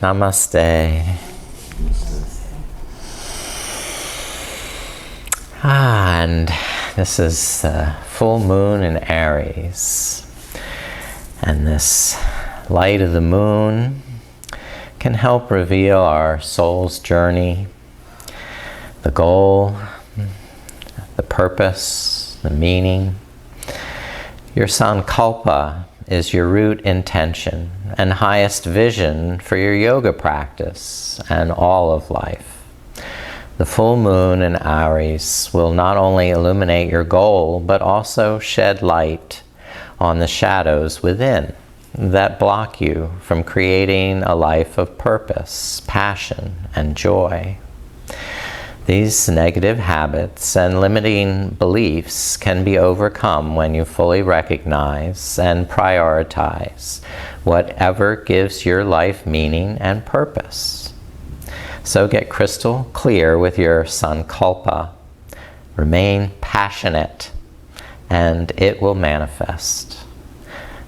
Namaste. And this is the full moon in Aries. And this light of the moon can help reveal our soul's journey, the goal, the purpose, the meaning. Your sankalpa is your root intention and highest vision for your yoga practice and all of life. The full moon in Aries will not only illuminate your goal, but also shed light on the shadows within that block you from creating a life of purpose, passion, and joy. These negative habits and limiting beliefs can be overcome when you fully recognize and prioritize whatever gives your life meaning and purpose. So get crystal clear with your sankalpa. Remain passionate, and it will manifest.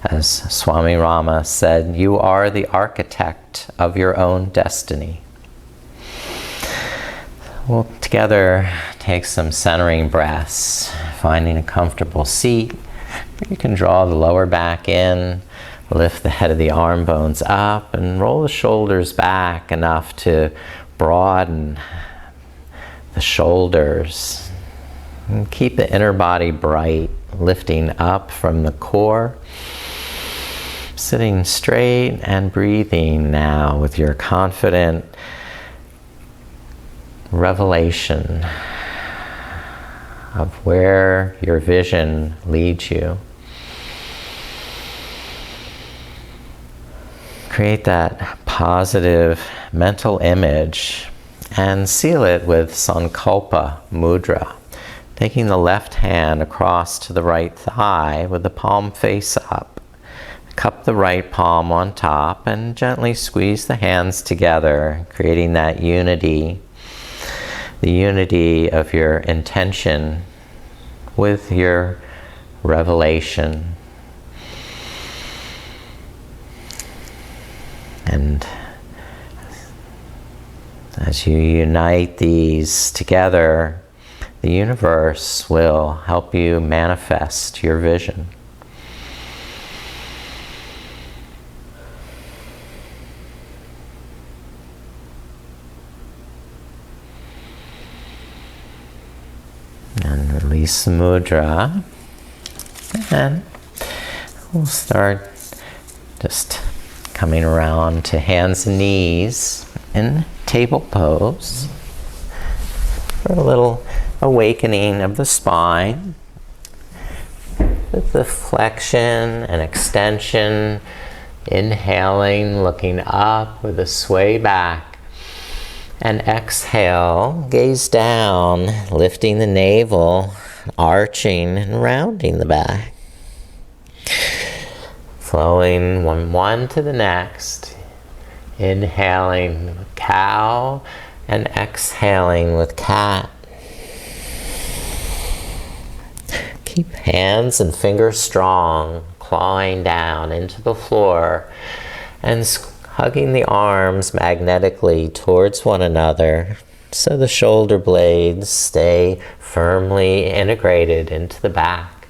As Swami Rama said, you are the architect of your own destiny. We'll together take some centering breaths, finding a comfortable seat. You can draw the lower back in, lift the head of the arm bones up, and roll the shoulders back enough to broaden the shoulders. And keep the inner body bright, lifting up from the core. Sitting straight and breathing now with your confident revelation of where your vision leads you. Create that positive mental image and seal it with sankalpa mudra, taking the left hand across to the right thigh with the palm face up. Cup the right palm on top and gently squeeze the hands together, creating that unity. The unity of your intention with your revelation. And as you unite these together, the universe will help you manifest your vision. And release the mudra, and we'll start just coming around to hands and knees in table pose for a little awakening of the spine with the flexion and extension, inhaling, looking up with a sway back. And exhale, gaze down, lifting the navel, arching and rounding the back. Flowing one to the next. Inhaling with cow and exhaling with cat. Keep hands and fingers strong, clawing down into the floor and hugging the arms magnetically towards one another so the shoulder blades stay firmly integrated into the back.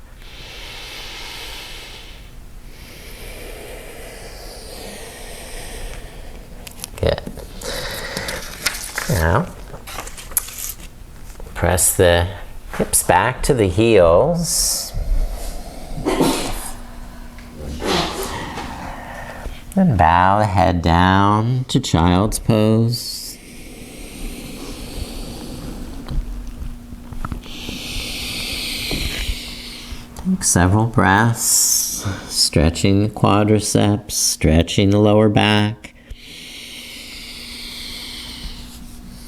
Good. Now, press the hips back to the heels. And bow the head down to child's pose. Take several breaths, stretching the quadriceps, stretching the lower back.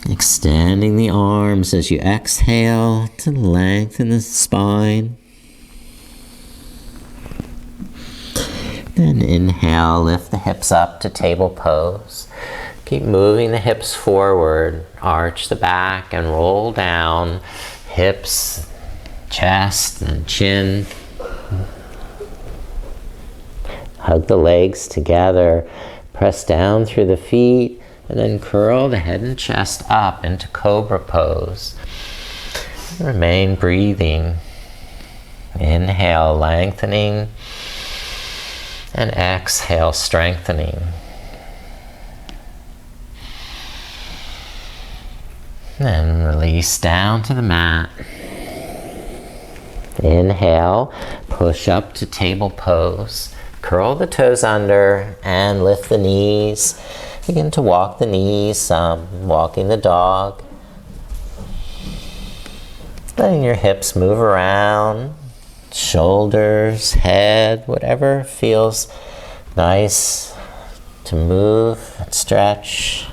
Extending the arms as you exhale to lengthen the spine. Then inhale, lift the hips up to table pose. Keep moving the hips forward, arch the back and roll down, hips, chest and chin. Hug the legs together, Press down through the feet and then curl the head and chest up into Cobra pose. Remain breathing. Inhale, lengthening, and exhale, strengthening. Then release down to the mat. Inhale, push up to table pose. Curl the toes under and lift the knees. Begin to walk the knees some, walking the dog. Letting your hips move around, shoulders, head, whatever feels nice to move and stretch.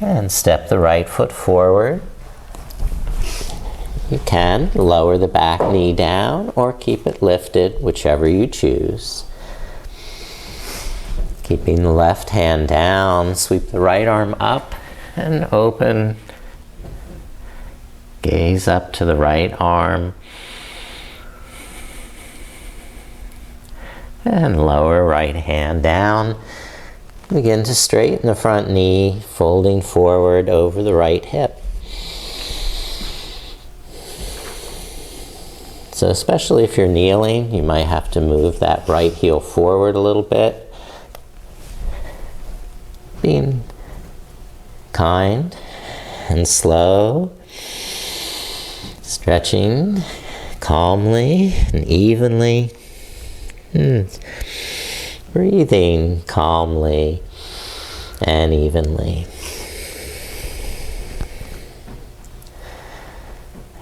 And step the right foot forward. You can lower the back knee down or keep it lifted, whichever you choose. Keeping the left hand down, sweep the right arm up and open. Gaze up to the right arm. And lower right hand down. Begin to straighten the front knee, folding forward over the right hip. So especially if you're kneeling, you might have to move that right heel forward a little bit. Being kind and slow, stretching calmly and evenly. Breathing calmly and evenly.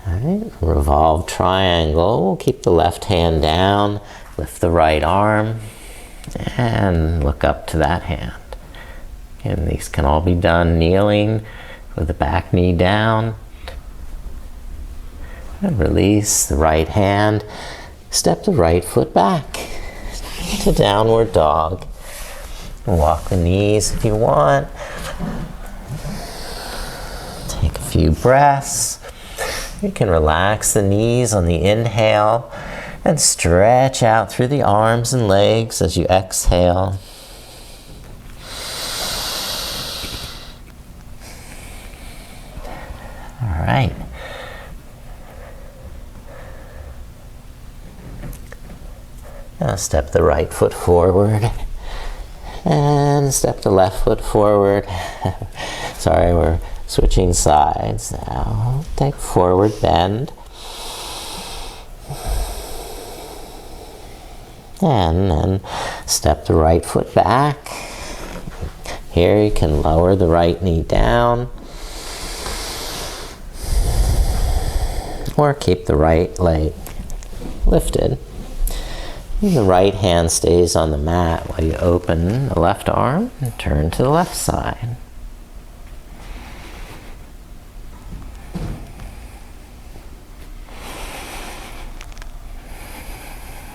All right, revolve triangle. We'll keep the left hand down, lift the right arm, and look up to that hand. And these can all be done kneeling with the back knee down. And release the right hand. Step the right foot back to downward dog. Walk the knees if you want. Take a few breaths. You can relax the knees on the inhale and stretch out through the arms and legs as you exhale. All right. Now step the right foot forward and step the left foot forward. Sorry, we're switching sides now. Take forward bend. And then step the right foot back. Here you can lower the right knee down. Or keep the right leg lifted. And the right hand stays on the mat while you open the left arm and turn to the left side.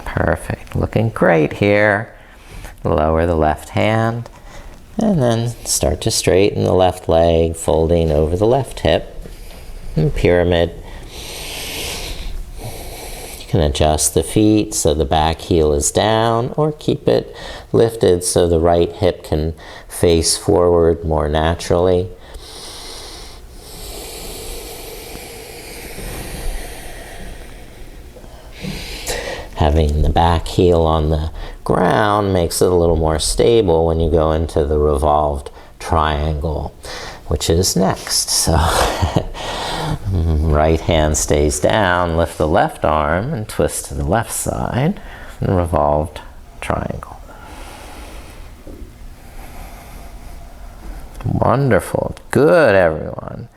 Perfect. Looking great here. Lower the left hand and then start to straighten the left leg, folding over the left hip and pyramid. You can adjust the feet so the back heel is down or keep it lifted so the right hip can face forward more naturally. Having the back heel on the ground makes it a little more stable when you go into the revolved triangle, which is next. So right hand stays down, lift the left arm and twist to the left side and revolved triangle. Wonderful. Good, everyone.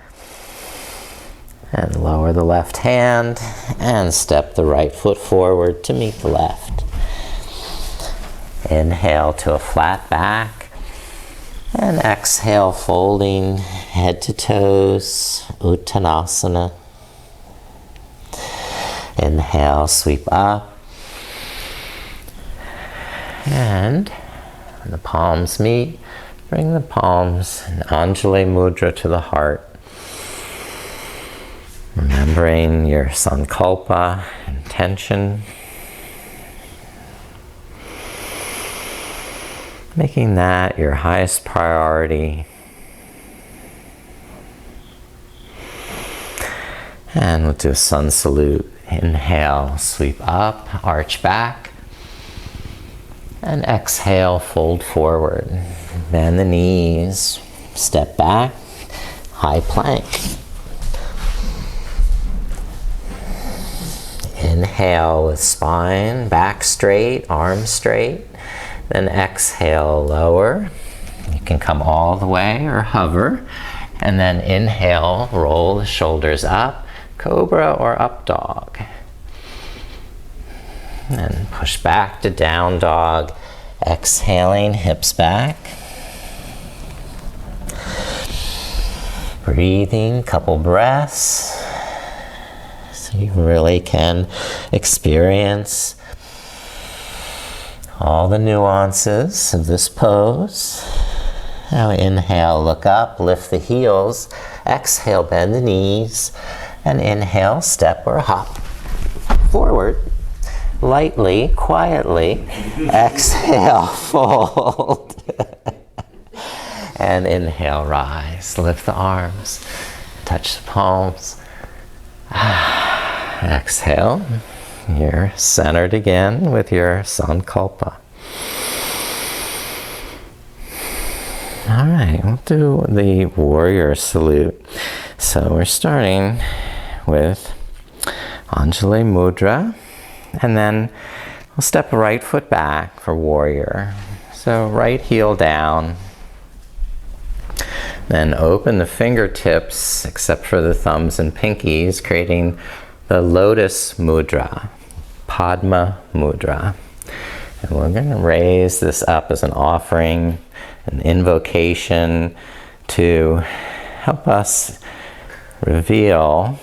And lower the left hand and step the right foot forward to meet the left. Inhale to a flat back. And exhale, folding head to toes, Uttanasana. Inhale, sweep up. And when the palms meet, bring the palms in Anjali Mudra to the heart. Remembering your sankalpa, intention. Making that your highest priority. And we'll do a sun salute. Inhale, sweep up, arch back. And exhale, fold forward. Bend the knees, step back, high plank. Inhale with spine, back straight, arms straight. Then exhale, lower. You can come all the way or hover. And then inhale, roll the shoulders up, cobra or up dog. And push back to down dog. Exhaling, hips back. Breathing, couple breaths. So you really can experience all the nuances of this pose. Now inhale, look up, lift the heels. Exhale, bend the knees. And inhale, step or hop forward. Lightly, quietly. Exhale, fold. And inhale, rise. Lift the arms. Touch the palms. Exhale. You're centered again with your sankalpa. All right, we'll do the warrior salute. So we're starting with Anjali Mudra, and then we'll step right foot back for warrior. So right heel down. Then open the fingertips, except for the thumbs and pinkies, creating the lotus mudra, Padma mudra. And we're going to raise this up as an offering, an invocation to help us reveal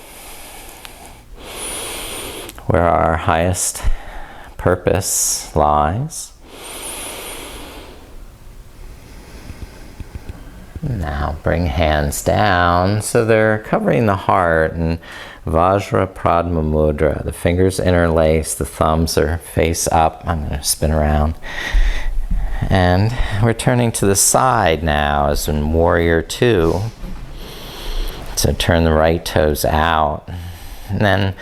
where our highest purpose lies. Now bring hands down so they're covering the heart, and Vajra Padma Mudra. The fingers interlace, the thumbs are face up. I'm going to spin around. And we're turning to the side now as in Warrior 2. So turn the right toes out. And then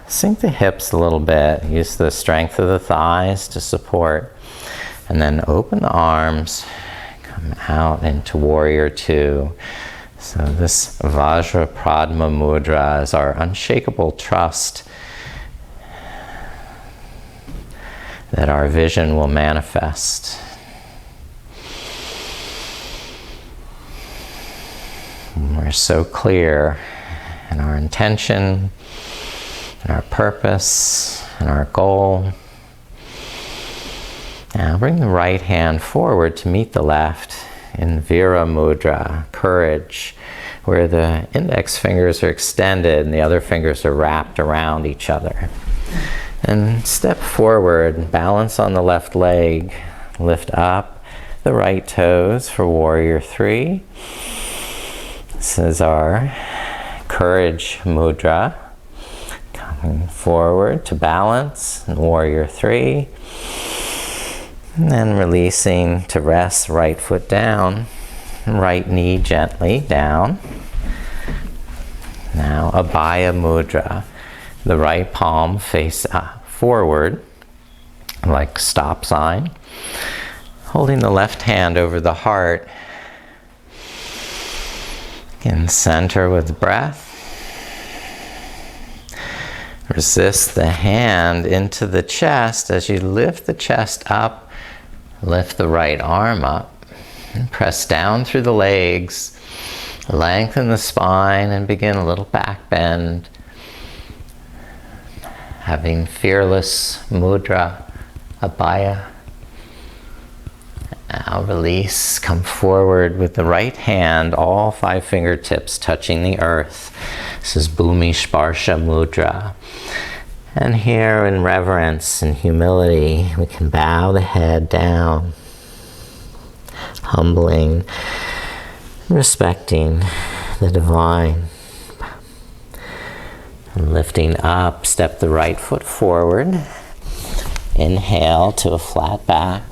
sink the hips a little bit. Use the strength of the thighs to support. And then open the arms. Come out into Warrior 2. So this Vajra Padma Mudra is our unshakable trust that our vision will manifest. And we're so clear in our intention, in our purpose, in our goal. Now bring the right hand forward to meet the left in Vira Mudra, courage, where the index fingers are extended and the other fingers are wrapped around each other. And step forward, balance on the left leg, lift up the right toes for Warrior 3. This is our courage mudra. Coming forward to balance in Warrior 3. And then releasing to rest, right foot down, right knee gently down. Now Abhaya Mudra, the right palm face forward, like stop sign. Holding the left hand over the heart. In center with breath. Resist the hand into the chest as you lift the chest up. Lift the right arm up and press down through the legs. Lengthen the spine and begin a little back bend. Having fearless mudra, abhaya. Now release, come forward with the right hand, all 5 fingertips touching the earth. This is Bhumi Sparsha Mudra. And here in reverence and humility, we can bow the head down, humbling, respecting the divine. And lifting up, step the right foot forward. Inhale to a flat back.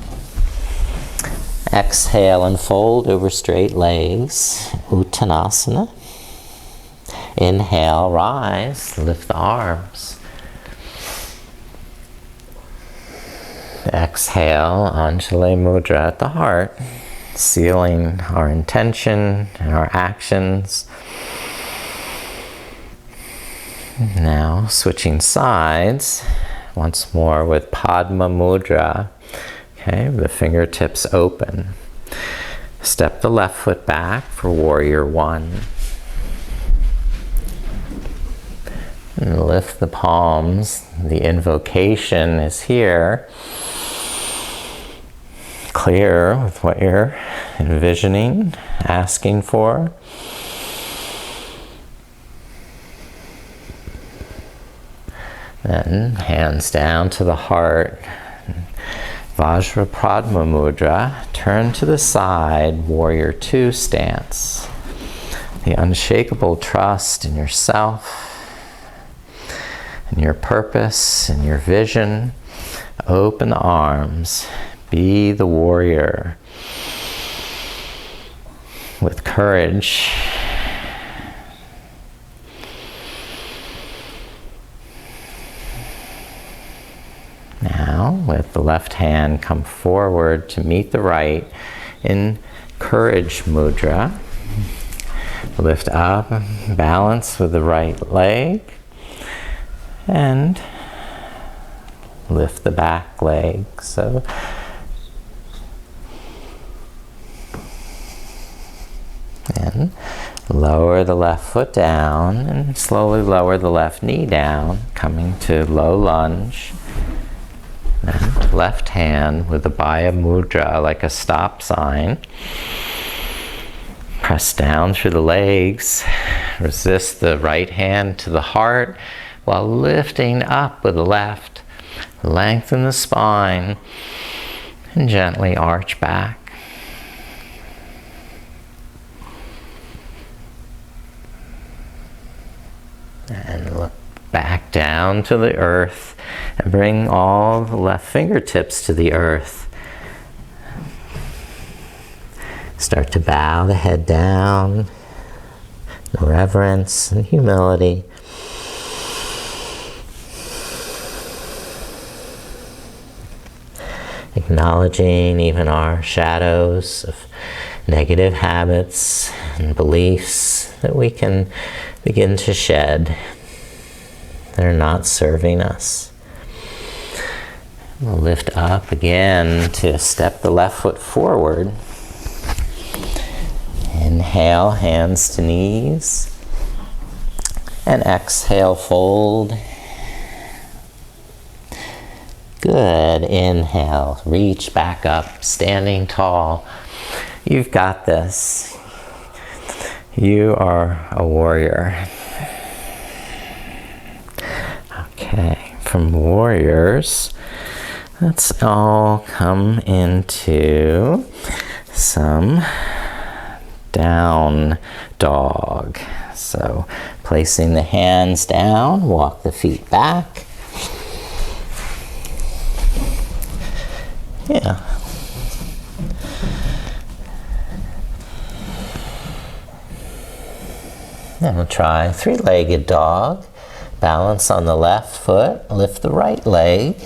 Exhale and fold over straight legs, Uttanasana. Inhale, rise, lift the arms. Exhale, Anjali Mudra at the heart, sealing our intention and our actions. Now, switching sides, once more with Padma Mudra. Okay, the fingertips open. Step the left foot back for Warrior One. And lift the palms. The invocation is here. Clear with what you're envisioning, asking for. Then hands down to the heart. Vajra Padma Mudra, turn to the side, Warrior Two stance. The unshakable trust in yourself, in your purpose, in your vision. Open the arms, be the warrior. With courage. Now, with the left hand, come forward to meet the right in Courage Mudra. Lift up, balance with the right leg, and lift the back leg. So, and lower the left foot down, and slowly lower the left knee down, coming to low lunge. And left hand with the Baya Mudra like a stop sign. Press down through the legs. Resist the right hand to the heart while lifting up with the left. Lengthen the spine and gently arch back. And look back down to the earth. And bring all the left fingertips to the earth. Start to bow the head down in reverence and humility. Acknowledging even our shadows of negative habits and beliefs that we can begin to shed. They're not serving us. We'll lift up again to step the left foot forward. Inhale, hands to knees. And exhale, fold. Good. Inhale, reach back up, standing tall. You've got this. You are a warrior. Okay, from warriors, let's all come into some down dog. So placing the hands down, walk the feet back. Yeah. Then we'll try three-legged dog. Balance on the left foot, lift the right leg,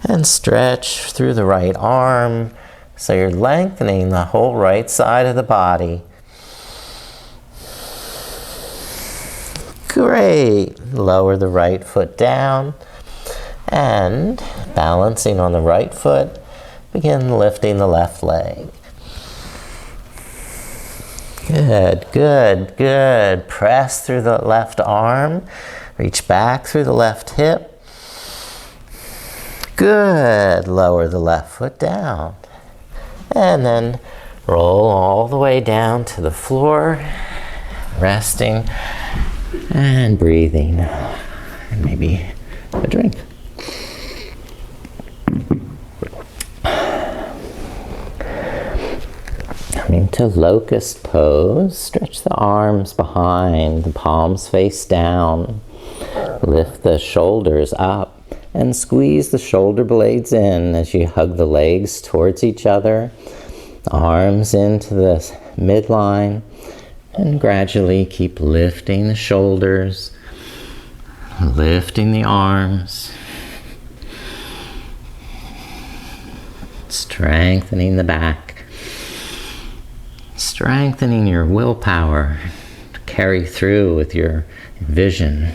and stretch through the right arm. So you're lengthening the whole right side of the body. Great. Lower the right foot down, and balancing on the right foot, begin lifting the left leg. Good, good, good. Press through the left arm. Reach back through the left hip. Good. Lower the left foot down. And then roll all the way down to the floor. Resting and breathing. And maybe a drink. Coming to locust pose, stretch the arms behind, the palms face down. Lift the shoulders up and squeeze the shoulder blades in as you hug the legs towards each other. Arms into the midline, and gradually keep lifting the shoulders, lifting the arms, strengthening the back, strengthening your willpower to carry through with your vision.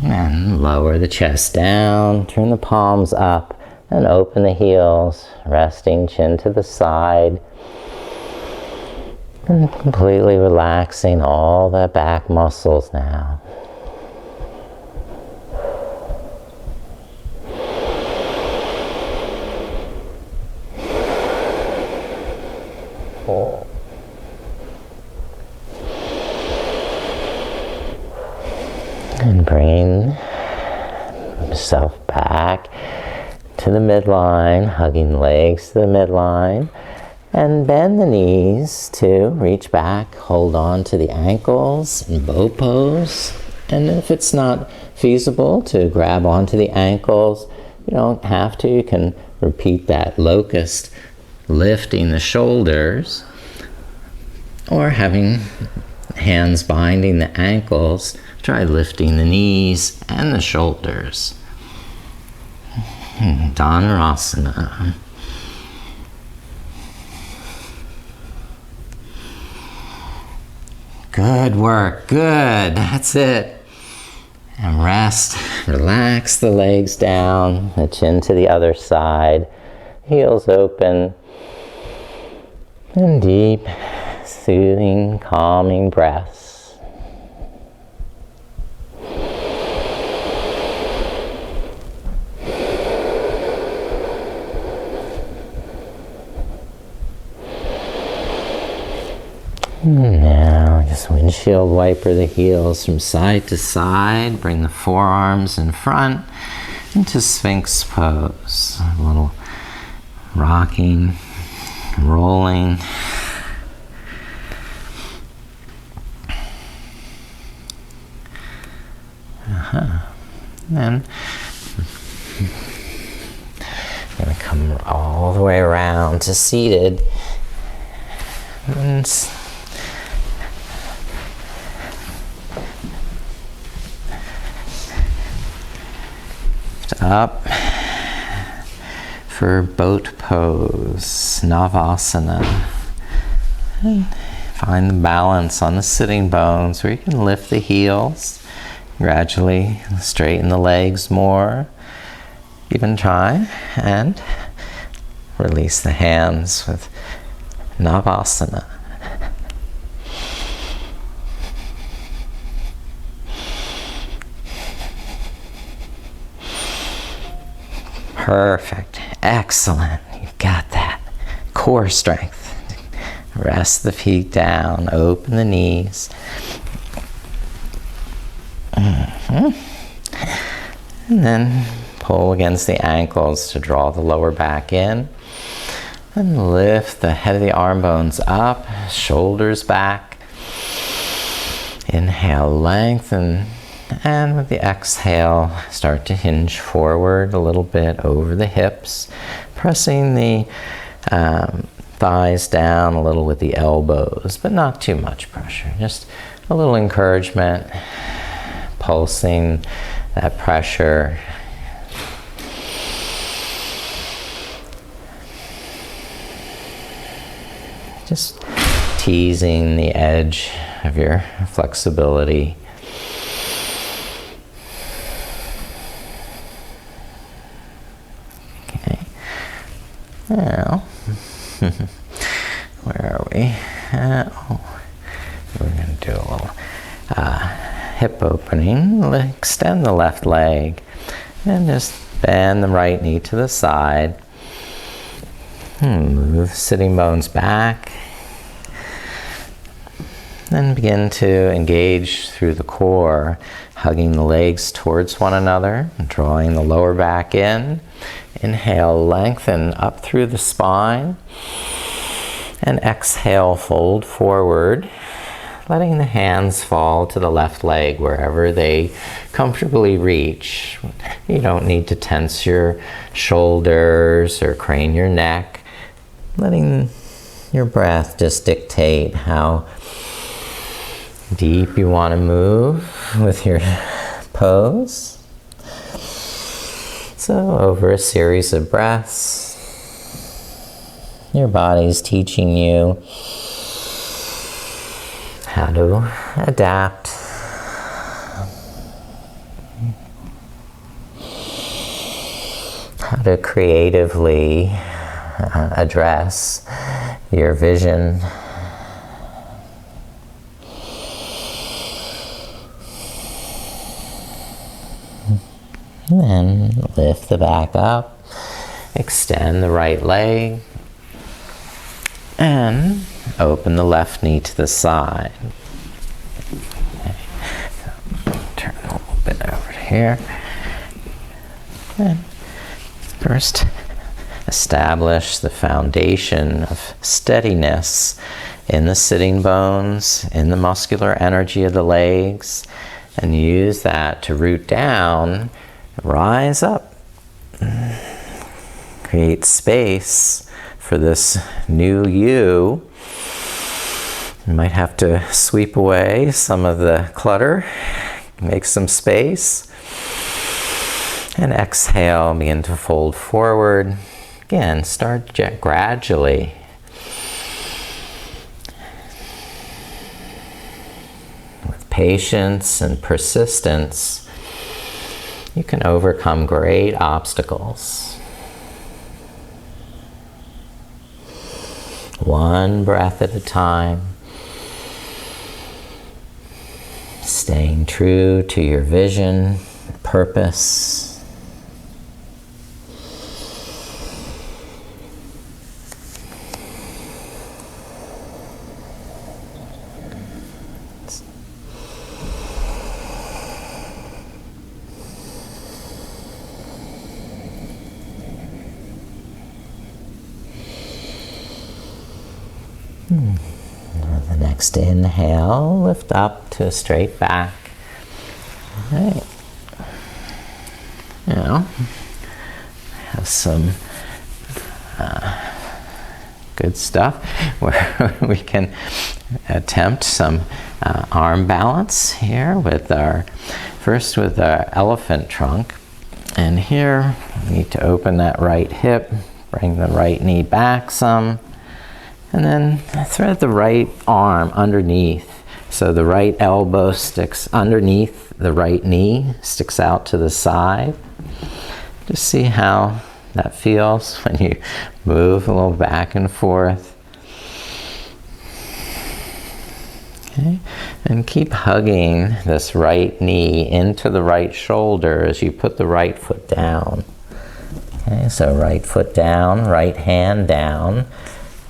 And lower the chest down, turn the palms up, and open the heels, resting chin to the side. And completely relaxing all the back muscles now. And bring yourself back to the midline, hugging the legs to the midline, and bend the knees to reach back, hold on to the ankles in bow pose. And if it's not feasible to grab onto the ankles, you don't have to. You can repeat that locust, lifting the shoulders, or having hands binding the ankles. Try lifting the knees and the shoulders. Dhanurasana. Good work, good, that's it. And rest, relax the legs down, the chin to the other side, heels open, and deep, soothing, calming breaths. Now, just windshield wiper the heels from side to side. Bring the forearms in front into Sphinx pose. A little rocking, rolling. And I'm going to come all the way around to seated. And up for boat pose, Navasana. And find the balance on the sitting bones where you can lift the heels, gradually straighten the legs more. Even try and release the hands with Navasana. Perfect. Excellent. You've got that. Core strength. Rest the feet down. Open the knees. And then pull against the ankles to draw the lower back in. And lift the head of the arm bones up. Shoulders back. Inhale, lengthen. And with the exhale, start to hinge forward a little bit over the hips, pressing the thighs down a little with the elbows, but not too much pressure. Just a little encouragement, pulsing that pressure. Just teasing the edge of your flexibility. Now, where are we? We're going to do a little hip opening. Extend the left leg and just bend the right knee to the side. Move sitting bones back. Then begin to engage through the core, hugging the legs towards one another, drawing the lower back in. Inhale, lengthen up through the spine. And exhale, fold forward. letting the hands fall to the left leg wherever they comfortably reach. You don't need to tense your shoulders or crane your neck. Letting your breath just dictate how deep you want to move with your pose. So over a series of breaths, your body's teaching you how to adapt, how to creatively address your vision. And then lift the back up, extend the right leg, and open the left knee to the side. Okay. So, turn a little bit over here. And first, establish the foundation of steadiness in the sitting bones, in the muscular energy of the legs, and use that to root down, rise up, create space for this new you. You might have to sweep away some of the clutter, make some space, and exhale, begin to fold forward. Again, start gradually. With patience and persistence, you can overcome great obstacles. One breath at a time, staying true to your vision, purpose. The next inhale, lift up to a straight back. All right. Now, have some good stuff where we can attempt some arm balance here with our elephant trunk. And here, we need to open that right hip, bring the right knee back some. And then thread the right arm underneath. So the right elbow sticks underneath the right knee, sticks out to the side. Just see how that feels when you move a little back and forth. Okay. And keep hugging this right knee into the right shoulder as you put the right foot down. Okay, so right foot down, right hand down.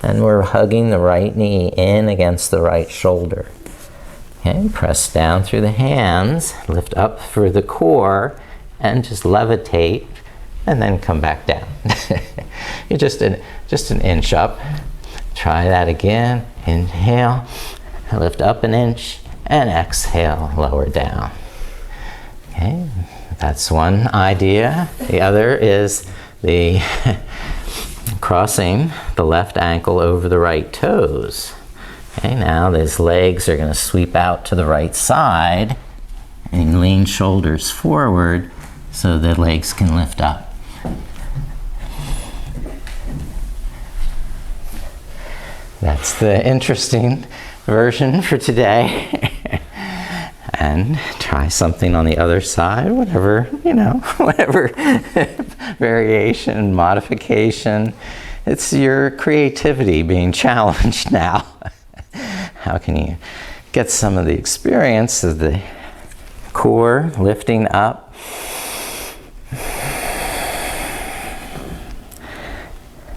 And we're hugging the right knee in against the right shoulder. Okay, press down through the hands, lift up through the core, and just levitate, and then come back down. You're just an inch up. Try that again. Inhale, lift up an inch, and exhale, lower down. Okay, that's one idea. The other is the crossing the left ankle over the right toes. Okay, now these legs are going to sweep out to the right side and lean shoulders forward so the legs can lift up. That's the interesting version for today. And try something on the other side, whatever variation, modification. It's your creativity being challenged now. How can you get some of the experience of the core lifting up?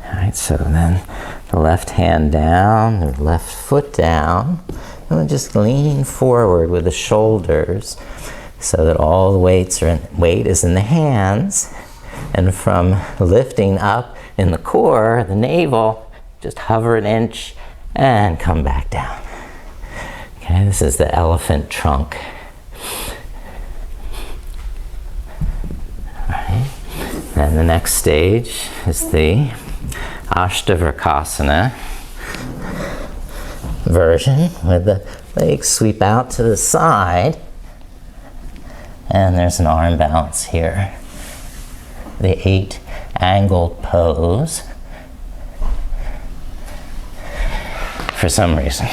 All right, so then the left hand down, the left foot down. And we'll just lean forward with the shoulders so that all the weight is in the hands. And from lifting up in the core, the navel, just hover an inch and come back down. Okay, Okay, this is the elephant trunk. Right. And the next stage is the Ashtavakasana version, where the legs sweep out to the side, and there's an arm balance here. The 8 angled pose for some reason.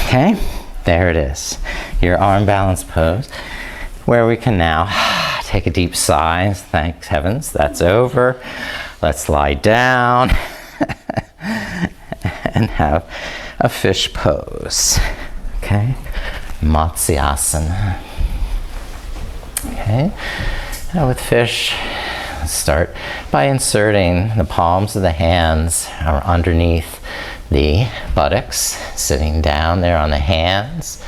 Okay, there it is, your arm balance pose, where we can now take a deep sigh. Thank heavens that's over. Let's lie down and have a fish pose. Okay, Matsyasana. Okay, now with fish, let's start by inserting the palms of the hands underneath the buttocks, sitting down there on the hands,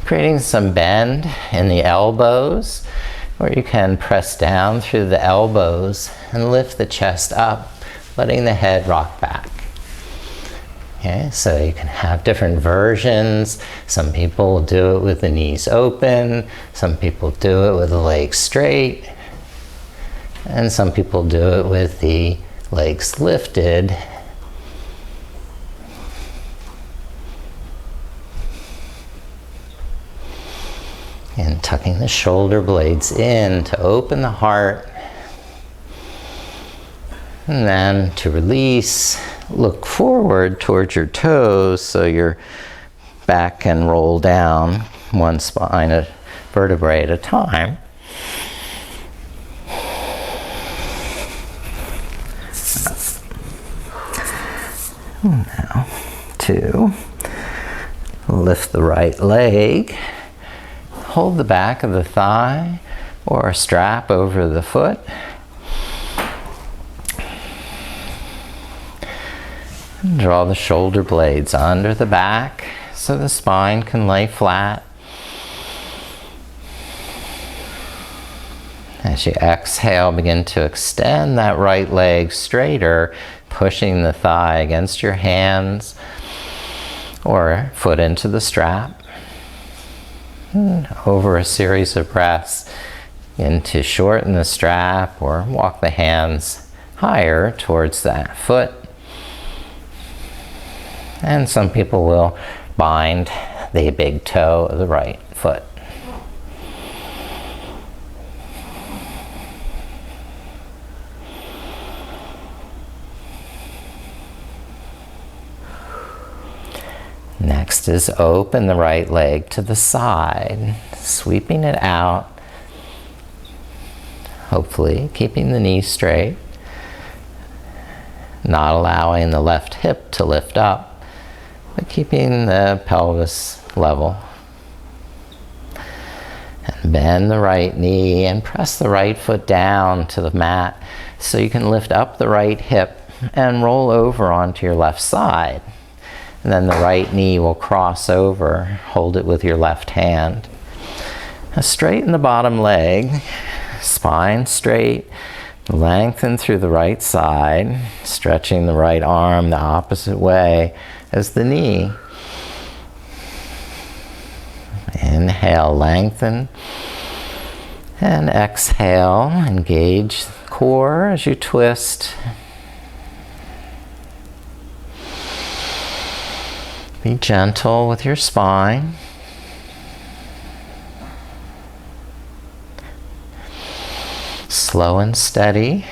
creating some bend in the elbows, where you can press down through the elbows and lift the chest up, letting the head rock back. Okay, so you can have different versions. Some people will do it with the knees open, some people do it with the legs straight, and some people do it with the legs lifted. And tucking the shoulder blades in to open the heart. And then to release, look forward towards your toes so your back can roll down one spine, a vertebrae at a time. Now to lift the right leg. Hold the back of the thigh or a strap over the foot. And draw the shoulder blades under the back so the spine can lay flat. As you exhale, begin to extend that right leg straighter, pushing the thigh against your hands or foot into the strap. And over a series of breaths, begin to shorten the strap or walk the hands higher towards that foot. And some people will bind the big toe of the right foot. Next is open the right leg to the side, sweeping it out, hopefully keeping the knee straight, not allowing the left hip to lift up, but keeping the pelvis level. And bend the right knee and press the right foot down to the mat so you can lift up the right hip and roll over onto your left side. And then the right knee will cross over, hold it with your left hand. Now straighten the bottom leg, spine straight, lengthen through the right side, stretching the right arm the opposite way as the knee. Inhale, lengthen, and exhale, engage the core as you twist. Be gentle with your spine. Slow and steady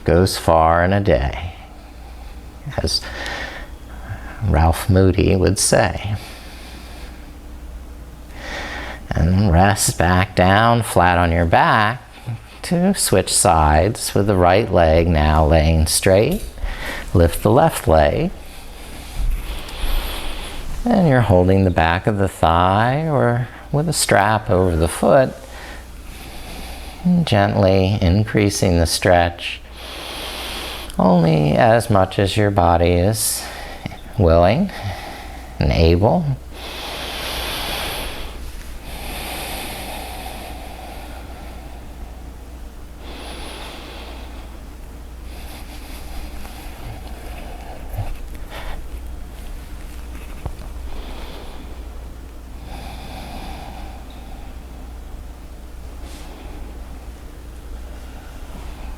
goes far in a day, as Ralph Moody would say. And rest back down flat on your back to switch sides with the right leg now laying straight. Lift the left leg. And you're holding the back of the thigh or with a strap over the foot, and gently increasing the stretch only as much as your body is willing and able.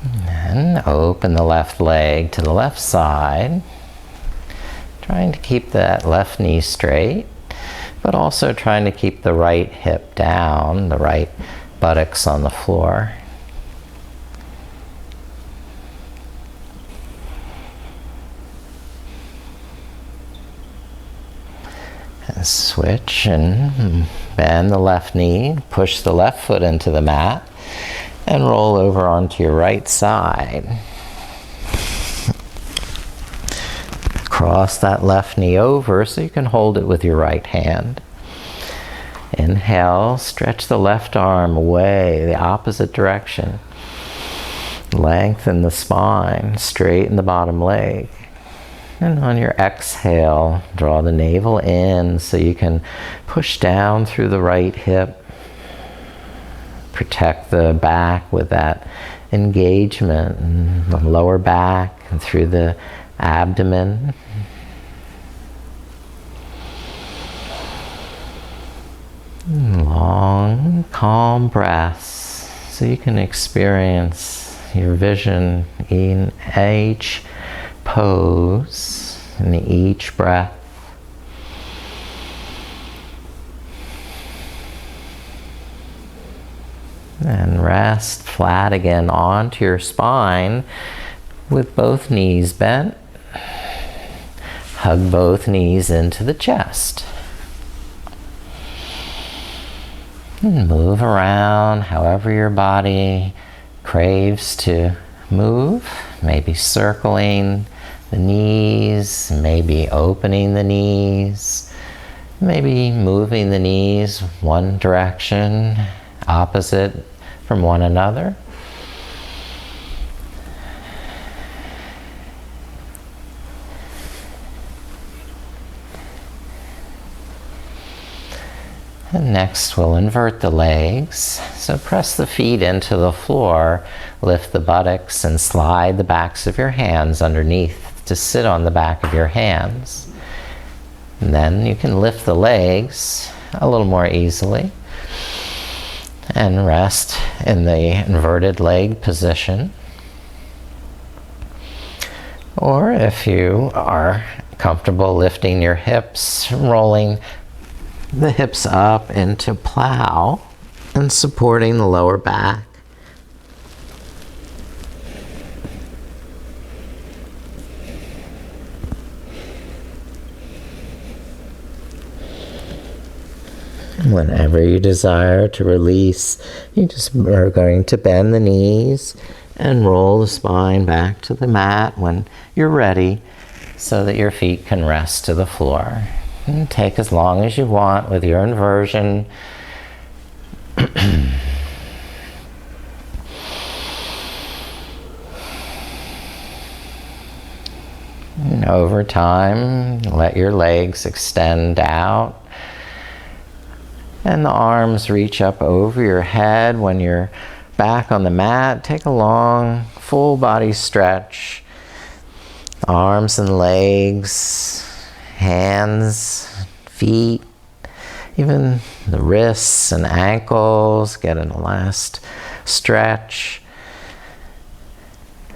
And open the left leg to the left side, trying to keep that left knee straight, but also trying to keep the right hip down, the right buttocks on the floor. And switch and bend the left knee, push the left foot into the mat, and roll over onto your right side. Cross that left knee over so you can hold it with your right hand. Inhale, stretch the left arm away, the opposite direction. Lengthen the spine, straighten the bottom leg. And on your exhale, draw the navel in so you can push down through the right hip. Protect the back with that engagement in the lower back and through the abdomen. Long, calm breaths so you can experience your vision in each pose, in each breath. And rest flat again onto your spine with both knees bent. Hug both knees into the chest. And move around however your body craves to move. Maybe circling the knees, maybe opening the knees, maybe moving the knees one direction, opposite from one another. And next we'll invert the legs. So press the feet into the floor, lift the buttocks and slide the backs of your hands underneath to sit on the back of your hands. And then you can lift the legs a little more easily and rest in the inverted leg position. Or if you are comfortable lifting your hips, rolling the hips up into plow and supporting the lower back. Whenever you desire to release, you just are going to bend the knees and roll the spine back to the mat when you're ready so that your feet can rest to the floor. And take as long as you want with your inversion. And over time, let your legs extend out. And the arms reach up over your head. When you're back on the mat, take a long, full body stretch. Arms and legs, hands, feet, even the wrists and ankles, get in a last stretch.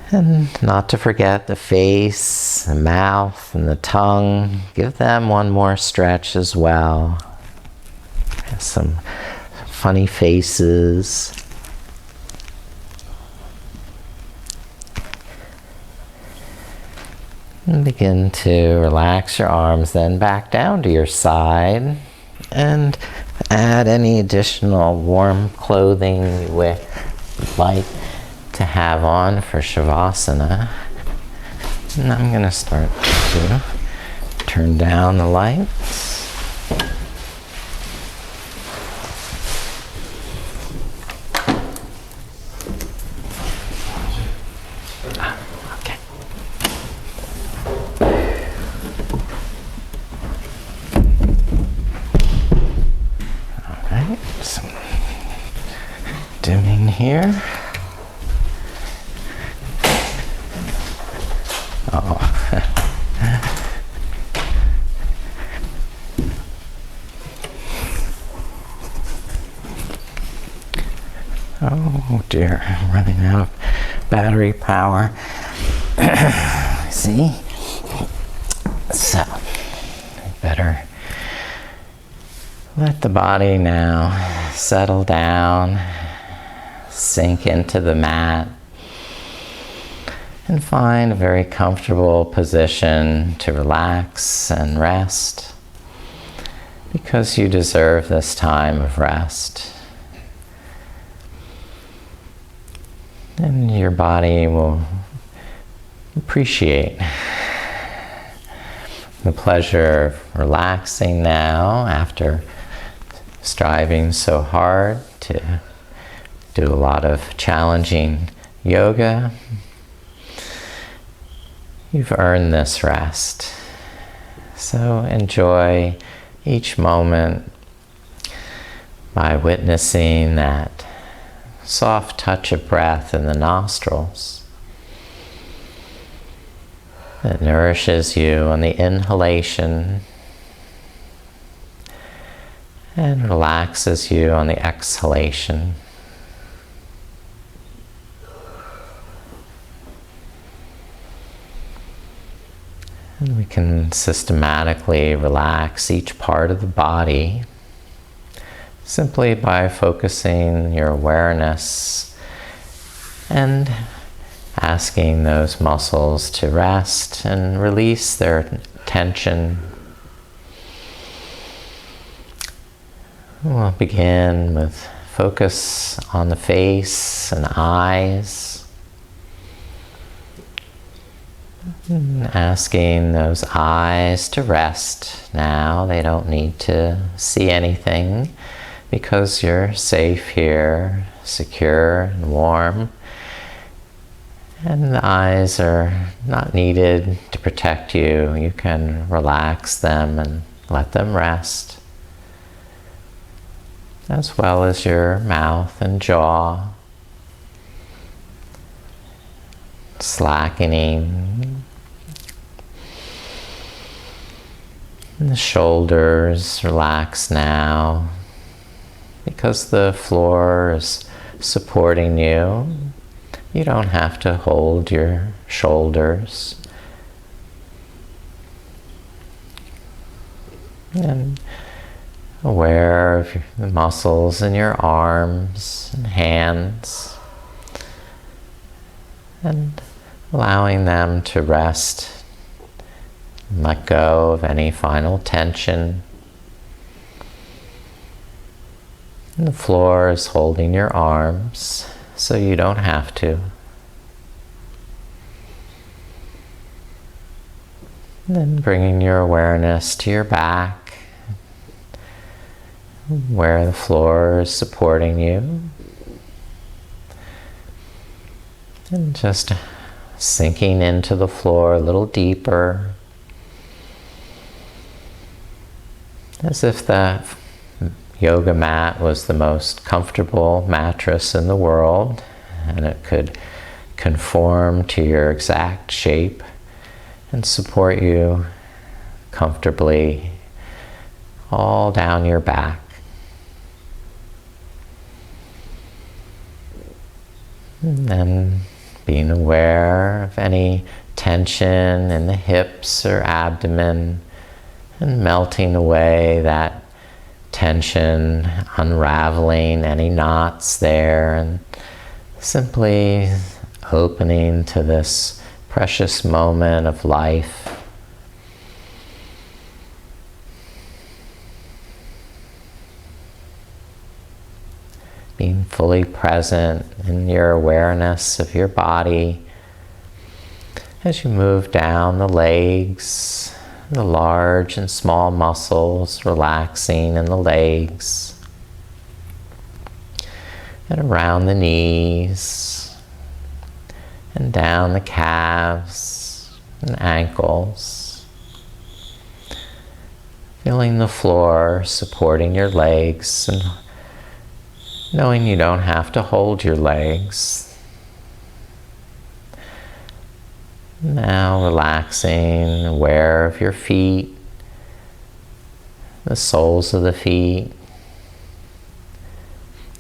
And not to forget the face, the mouth, and the tongue. Give them one more stretch as well. Some funny faces. And begin to relax your arms then back down to your side and add any additional warm clothing you would like to have on for Shavasana. And I'm going to start to turn down the lights. Dimming here. Oh dear, I'm running out of battery power. See? So, better let the body now settle down, sink into the mat, and find a very comfortable position to relax and rest, because you deserve this time of rest. And your body will appreciate the pleasure of relaxing now after striving so hard to do a lot of challenging yoga. You've earned this rest. So enjoy each moment by witnessing that soft touch of breath in the nostrils that nourishes you on the inhalation and relaxes you on the exhalation. And we can systematically relax each part of the body simply by focusing your awareness and asking those muscles to rest and release their tension. We'll begin with focus on the face and eyes, and asking those eyes to rest now. They don't need to see anything because you're safe here, secure and warm. And the eyes are not needed to protect you. You can relax them and let them rest, as well as your mouth and jaw, slackening. And the shoulders relax now, because the floor is supporting you. You don't have to hold your shoulders. And aware of the muscles in your arms and hands, and allowing them to rest and let go of any final tension. And the floor is holding your arms, so you don't have to. And then bringing your awareness to your back, where the floor is supporting you. And just sinking into the floor a little deeper, as if the yoga mat was the most comfortable mattress in the world, and it could conform to your exact shape and support you comfortably all down your back. And then being aware of any tension in the hips or abdomen, and melting away that tension, unraveling any knots there, and simply opening to this precious moment of life. Being fully present in your awareness of your body as you move down the legs, the large and small muscles relaxing in the legs, and around the knees, and down the calves and ankles, feeling the floor supporting your legs, and knowing you don't have to hold your legs. Now relaxing, aware of your feet, the soles of the feet,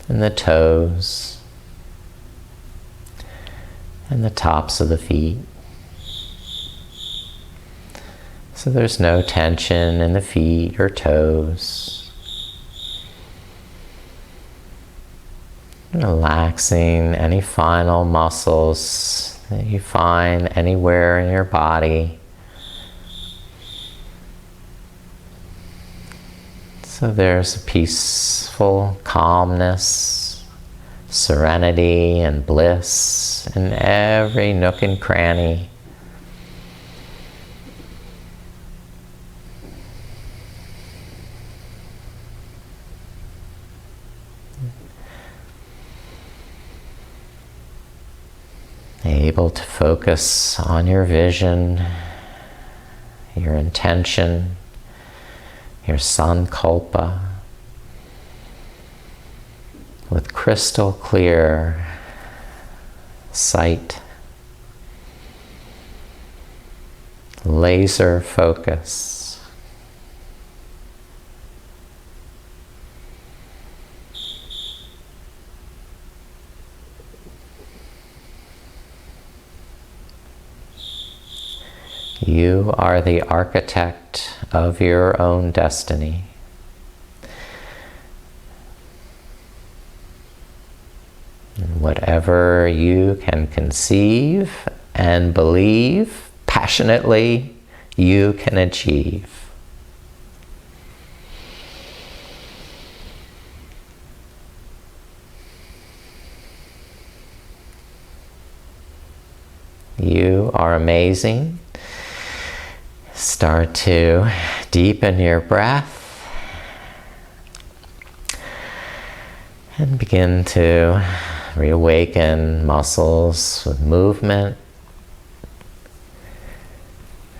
and the toes. and the tops of the feet. So there's no tension in the feet or toes. Relaxing any final muscles that you find anywhere in your body. So there's a peaceful calmness, serenity and bliss in every nook and cranny. Able to focus on your vision, your intention, your sankalpa, with crystal clear sight, laser focus. You are the architect of your own destiny. And whatever you can conceive and believe passionately, you can achieve. You are amazing. Start to deepen your breath and begin to reawaken muscles with movement,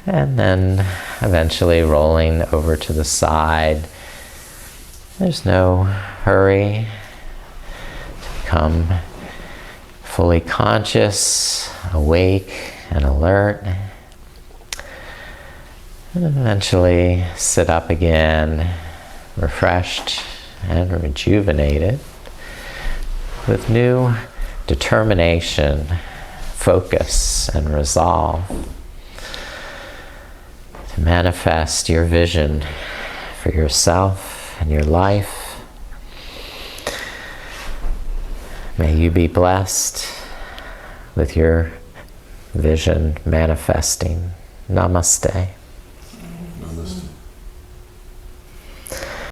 and then eventually rolling over to the side. There's no hurry to become fully conscious, awake and alert. And eventually sit up again, refreshed and rejuvenated, with new determination, focus, and resolve to manifest your vision for yourself and your life. May you be blessed with your vision manifesting. Namaste.